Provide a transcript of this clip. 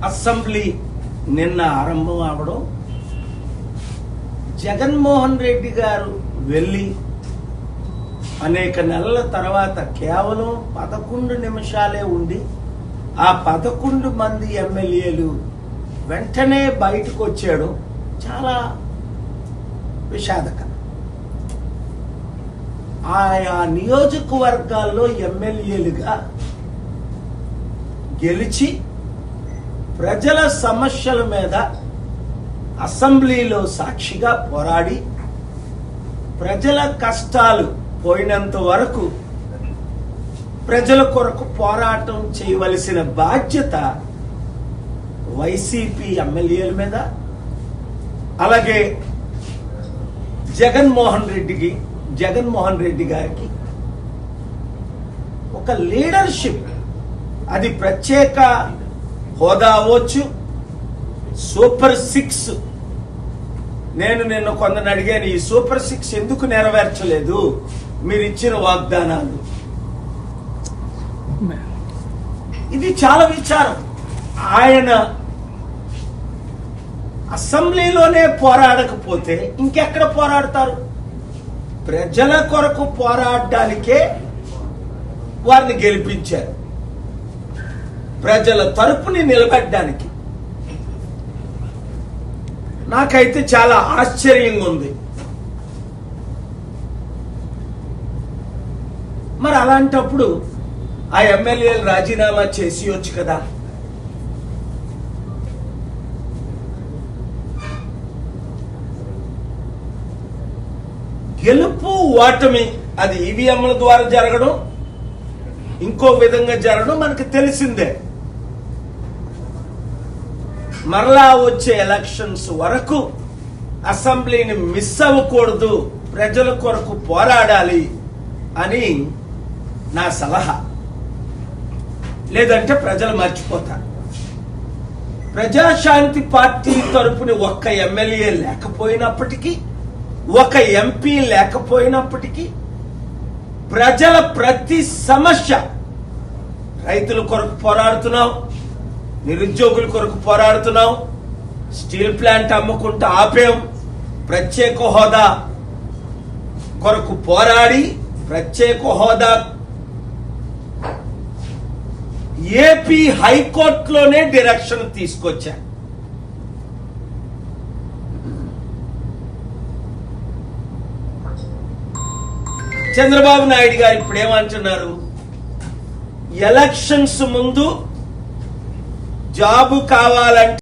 Assembly నిన్న ఆరంభం అవడం, జగన్మోహన్ రెడ్డి గారు వెళ్ళి అనేక నెలల తర్వాత కేవలం 11 నిమిషాలే ఉండి ఆ 11 మంది ఎమ్మెల్యేలు వెంటనే బయటకు వచ్చాడు. చాలా విషాదకరం. ఆయా నియోజకవర్గాల్లో ఎమ్మెల్యేలుగా గెలిచి ప్రజల సమస్యల మీద అసెంబ్లీలో సాక్షిగా పోరాడి ప్రజల కష్టాలు పోయినంత వరకు ప్రజల కొరకు పోరాటం చేయవలసిన బాధ్యత వైసీపీ ఎమ్మెల్యేల మీద, అలాగే జగన్మోహన్ రెడ్డి గారికి ఒక లీడర్షిప్, అది ప్రత్యేక హోదా అవ్వచ్చు, సూపర్ 6. నేను నిన్న కొందరిని అడిగాను, ఈ సూపర్ 6 ఎందుకు నెరవేర్చలేదు మీరు ఇచ్చిన వాగ్దానాలు? ఇది చాలా విచారం. ఆయన అసెంబ్లీలోనే పోరాడకపోతే ఇంకెక్కడ పోరాడతారు? ప్రజల కొరకు పోరాడడానికే వారిని గెలిపించారు, ప్రజల తరపుని నిలబెట్టడానికి. నాకైతే చాలా ఆశ్చర్యంగా ఉంది. మరి అలాంటప్పుడు ఆ ఎమ్మెల్యేలు రాజీనామా చేసియొచ్చు కదా. గెలుపు ఓటమి అది ఈవీఎంల ద్వారా జరగడం, ఇంకో విధంగా జరగడం మనకు తెలిసిందే. మరలా వచ్చే ఎలక్షన్స్ వరకు అసెంబ్లీని మిస్ అవ్వకూడదు, ప్రజల కొరకు పోరాడాలి అని నా సలహా. లేదంటే ప్రజలు మర్చిపోతారు. ప్రజాశాంతి పార్టీ తరపున ఒక్క ఎమ్మెల్యే లేకపోయినప్పటికీ, ఒక ఎంపీ లేకపోయినప్పటికీ, ప్రజల ప్రతి సమస్య, రైతుల కొరకు పోరాడుతున్నాం, నిరుద్యోగుల కొరకు పోరాడుతున్నాం, స్టీల్ ప్లాంట్ అమ్ముకుంటూ ఆపేం, ప్రత్యేక హోదా కొరకు పోరాడి ప్రత్యేక హోదా ఏపీ హైకోర్టులోనే డైరెక్షన్ తీసుకొచ్చా. చంద్రబాబు నాయుడు గారు ఇప్పుడు ఏమంటున్నారు? ఎలక్షన్స్ ముందు జాబు కావాలంటే